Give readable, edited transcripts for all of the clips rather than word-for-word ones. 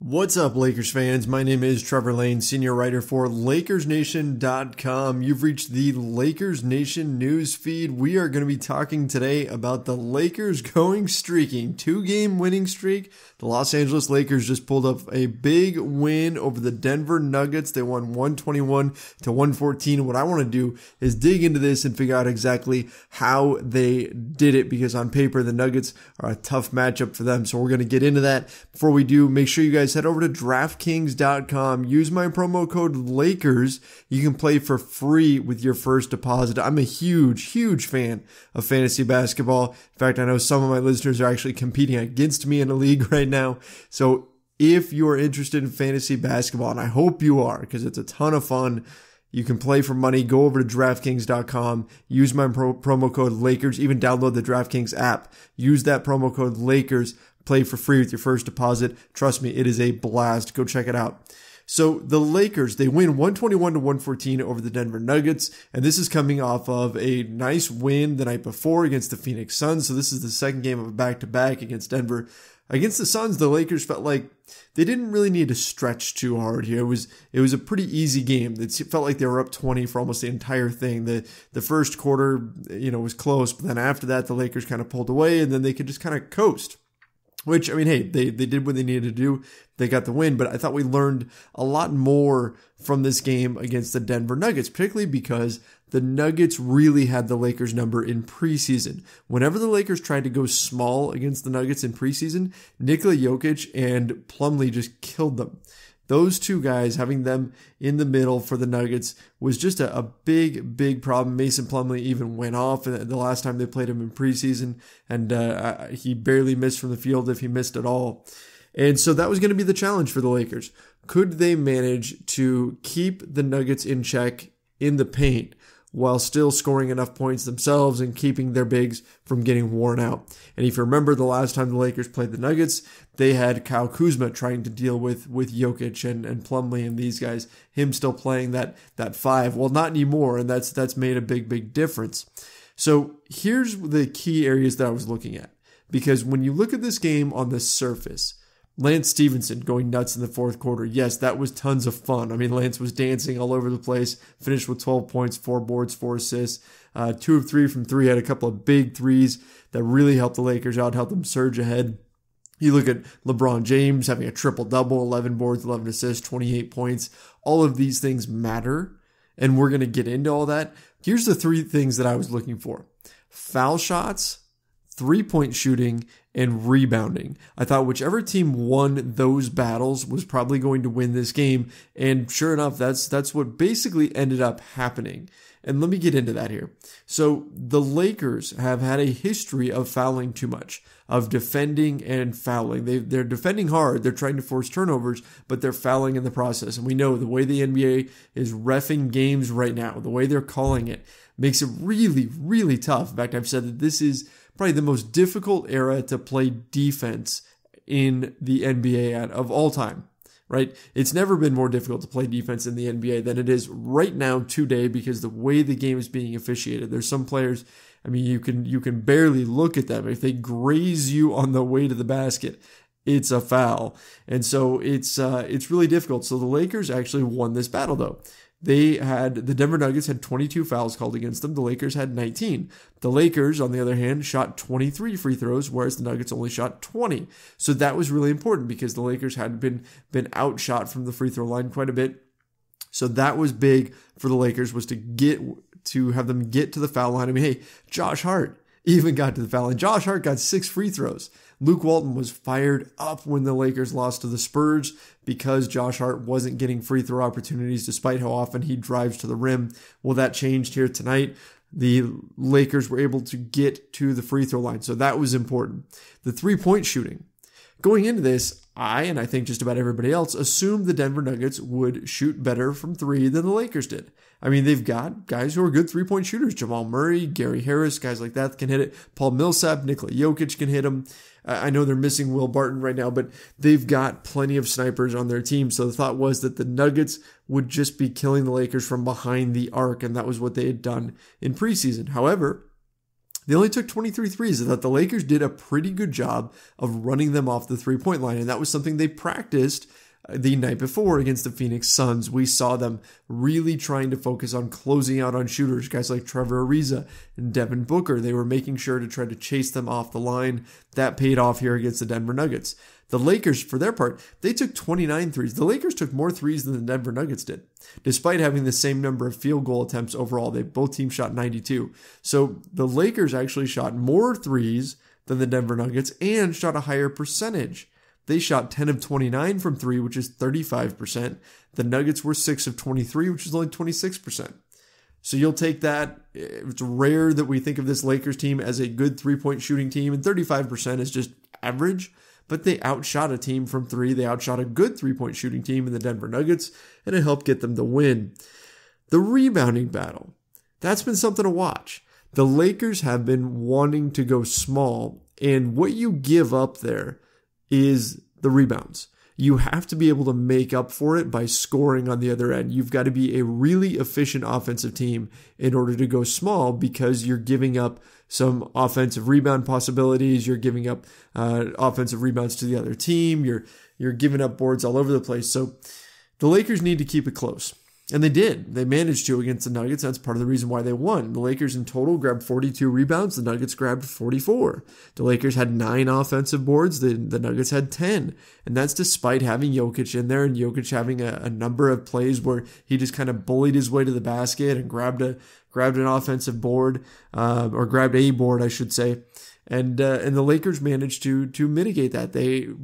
What's up, Lakers fans? My name is Trevor Lane, senior writer for LakersNation.com. You've reached the Lakers Nation news feed. We are going to be talking today about the Lakers going streaking, 2-game winning streak. The Los Angeles Lakers just pulled up a big win over the Denver Nuggets. They won 121-114. What I want to do is dig into this and figure out exactly how they did it, because on paper, the Nuggets are a tough matchup for them. So we're going to get into that. Before we do, make sure you guys head over to DraftKings.com. Use my promo code LAKERS. You can play for free with your first deposit. I'm a huge fan of fantasy basketball. In fact, I know some of my listeners are actually competing against me in a league right now. So if you're interested in fantasy basketball, and I hope you are, because it's a ton of fun, you can play for money. Go over to DraftKings.com. Use my promo code LAKERS. Even download the DraftKings app. Use that promo code LAKERS. Play for free with your first deposit. Trust me, it is a blast. Go check it out. So the Lakers, they win 121-114 over the Denver Nuggets, and this is coming off of a nice win the night before against the Phoenix Suns. So this is the second game of a back-to-back against Denver. Against the Suns, the Lakers felt like they didn't really need to stretch too hard here. It was a pretty easy game. It felt like they were up 20 for almost the entire thing. The first quarter, was close, but then after that, the Lakers kind of pulled away, and then they could just kind of coast. Which, I mean, hey, they did what they needed to do. They got the win, but I thought we learned a lot more from this game against the Denver Nuggets, particularly because the Nuggets really had the Lakers number in preseason. Whenever the Lakers tried to go small against the Nuggets in preseason, Nikola Jokic and Plumlee just killed them. Those two guys, having them in the middle for the Nuggets, was just a big problem. Mason Plumlee even went off the last time they played him in preseason, and he barely missed from the field, if he missed at all. And so that was going to be the challenge for the Lakers. Could they manage to keep the Nuggets in check in the paint while still scoring enough points themselves and keeping their bigs from getting worn out? And if you remember, the last time the Lakers played the Nuggets, they had Kyle Kuzma trying to deal with Jokic and Plumlee and these guys, him still playing that 5. Well, not anymore, and that's made a big difference. So here's the key areas that I was looking at. Because when you look at this game on the surface, Lance Stevenson going nuts in the fourth quarter. Yes, that was tons of fun. I mean, Lance was dancing all over the place, finished with 12 points, 4 boards, 4 assists, 2 of 3 from 3, had a couple of big threes that really helped the Lakers out, helped them surge ahead. You look at LeBron James having a triple-double, 11 boards, 11 assists, 28 points. All of these things matter, and we're going to get into all that. Here's the 3 things that I was looking for: foul shots, three-point shooting, and rebounding. I thought whichever team won those battles was probably going to win this game, and sure enough, that's what basically ended up happening. And let me get into that here. So the Lakers have had a history of fouling too much, of defending and fouling. They're defending hard, they're trying to force turnovers, but they're fouling in the process. And we know the way the NBA is reffing games right now, the way they're calling it, makes it really tough. In fact, I've said that this is probably the most difficult era to play defense in the NBA of all time, right? It's never been more difficult to play defense in the NBA than it is right now today, because the way the game is being officiated. There's some players, I mean, you can barely look at them. If they graze you on the way to the basket, it's a foul. And so it's really difficult. So the Lakers actually won this battle though. The Denver Nuggets had 22 fouls called against them. The Lakers had 19. The Lakers, on the other hand, shot 23 free throws, whereas the Nuggets only shot 20. So that was really important because the Lakers had been outshot from the free throw line quite a bit. So that was big for the Lakers, was to have them get to the foul line. I mean, hey, Josh Hart even got to the foul line. Josh Hart got 6 free throws. Luke Walton was fired up when the Lakers lost to the Spurs because Josh Hart wasn't getting free throw opportunities despite how often he drives to the rim. Well, that changed here tonight. The Lakers were able to get to the free throw line, so that was important. The three-point shooting. Going into this, and I think just about everybody else, assumed the Denver Nuggets would shoot better from 3 than the Lakers did. I mean, they've got guys who are good three-point shooters. Jamal Murray, Gary Harris, guys like that can hit it. Paul Millsap, Nikola Jokic can hit them. I know they're missing Will Barton right now, but they've got plenty of snipers on their team. So the thought was that the Nuggets would just be killing the Lakers from behind the arc, and that was what they had done in preseason. However, They only took 23 threes. I thought the Lakers did a pretty good job of running them off the three-point line, and that was something they practiced the night before against the Phoenix Suns. We saw them really trying to focus on closing out on shooters, guys like Trevor Ariza and Devin Booker. They were making sure to try to chase them off the line. That paid off here against the Denver Nuggets. The Lakers, for their part, they took 29 threes. The Lakers took more threes than the Denver Nuggets did, despite having the same number of field goal attempts overall. Both teams shot 92. So the Lakers actually shot more threes than the Denver Nuggets and shot a higher percentage. They shot 10 of 29 from three, which is 35%. The Nuggets were 6 of 23, which is only 26%. So you'll take that. It's rare that we think of this Lakers team as a good three-point shooting team, and 35% is just average. But they outshot a team from three. They outshot a good three-point shooting team in the Denver Nuggets, and it helped get them the win. The rebounding battle, that's been something to watch. The Lakers have been wanting to go small, and what you give up there is the rebounds. You have to be able to make up for it by scoring on the other end. You've got to be a really efficient offensive team in order to go small, because you're giving up some offensive rebound possibilities. You're giving up offensive rebounds to the other team. You're giving up boards all over the place. So the Lakers need to keep it close. And they did. They managed to against the Nuggets. That's part of the reason why they won. The Lakers in total grabbed 42 rebounds. The Nuggets grabbed 44. The Lakers had 9 offensive boards. The Nuggets had 10. And that's despite having Jokic in there, and Jokic having a number of plays where he just kind of bullied his way to the basket and grabbed an offensive board, or grabbed a board, I should say. And the Lakers managed to mitigate that.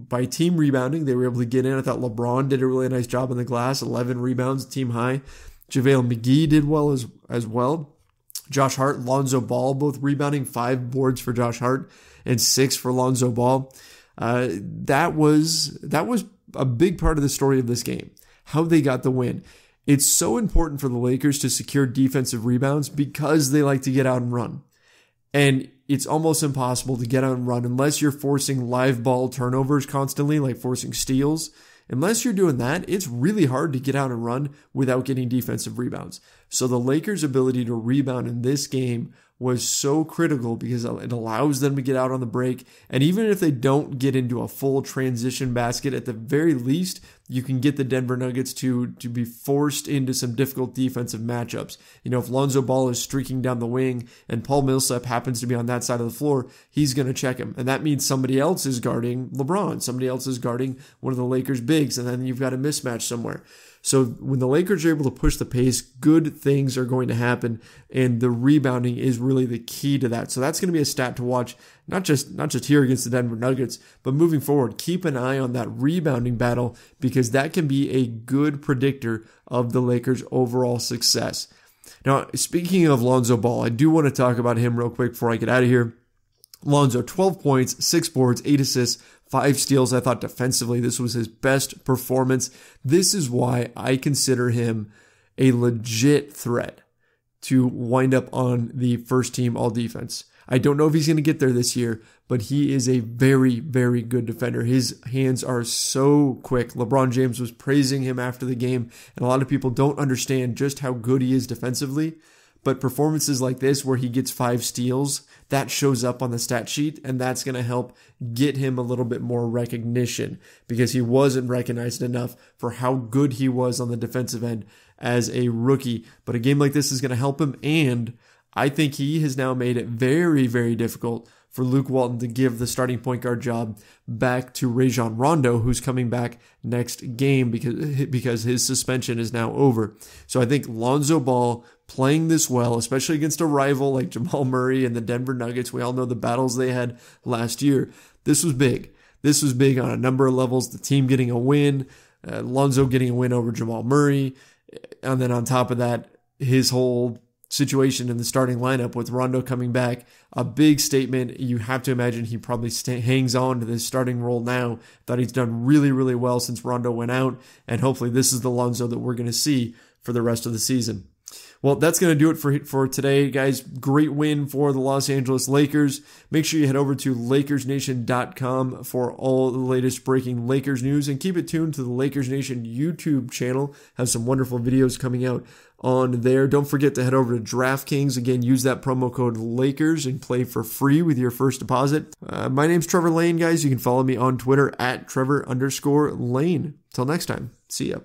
By team rebounding, they were able to get in. I thought LeBron did a really nice job on the glass, 11 rebounds, team high. JaVale McGee did well as well. Josh Hart, Lonzo Ball, both rebounding, 5 boards for Josh Hart and 6 for Lonzo Ball. That was a big part of the story of this game, how they got the win. It's so important for the Lakers to secure defensive rebounds because they like to get out and run. And it's almost impossible to get out and run unless you're forcing live ball turnovers constantly, like forcing steals. Unless you're doing that, it's really hard to get out and run without getting defensive rebounds. So the Lakers' ability to rebound in this game was so critical because it allows them to get out on the break. And even if they don't get into a full transition basket, at the very least, you can get the Denver Nuggets to be forced into some difficult defensive matchups. You know, if Lonzo Ball is streaking down the wing and Paul Millsap happens to be on that side of the floor, he's going to check him. And that means somebody else is guarding LeBron. Somebody else is guarding one of the Lakers' bigs. And then you've got a mismatch somewhere. So when the Lakers are able to push the pace, good things are going to happen, and the rebounding is really the key to that. So that's going to be a stat to watch, not just here against the Denver Nuggets, but moving forward. Keep an eye on that rebounding battle because that can be a good predictor of the Lakers' overall success. Now, speaking of Lonzo Ball, I do want to talk about him real quick before I get out of here. Lonzo, 12 points, 6 boards, 8 assists, 5 steals. I thought defensively this was his best performance. This is why I consider him a legit threat to wind up on the first team all defense. I don't know if he's going to get there this year, but he is a very, very good defender. His hands are so quick. LeBron James was praising him after the game, and a lot of people don't understand just how good he is defensively. But performances like this where he gets 5 steals, that shows up on the stat sheet, and that's going to help get him a little bit more recognition because he wasn't recognized enough for how good he was on the defensive end as a rookie. But a game like this is going to help him, and I think he has now made it very, very difficult for Luke Walton to give the starting point guard job back to Rajon Rondo, who's coming back next game because his suspension is now over. So I think Lonzo Ball playing this well, especially against a rival like Jamal Murray and the Denver Nuggets, we all know the battles they had last year. This was big. This was big on a number of levels. The team getting a win, Lonzo getting a win over Jamal Murray, and then on top of that, his whole situation in the starting lineup with Rondo coming back, a big statement. You have to imagine he probably hangs on to this starting role now. Thought he's done really, really well since Rondo went out, and hopefully this is the Lonzo that we're going to see for the rest of the season. Well, that's going to do it for today, guys. Great win for the Los Angeles Lakers. Make sure you head over to LakersNation.com for all the latest breaking Lakers news, and keep it tuned to the Lakers Nation YouTube channel. Have some wonderful videos coming out on there. Don't forget to head over to DraftKings. Again, use that promo code Lakers and play for free with your first deposit. My name's Trevor Lane, guys. You can follow me on Twitter at Trevor_Lane. Till next time, see ya.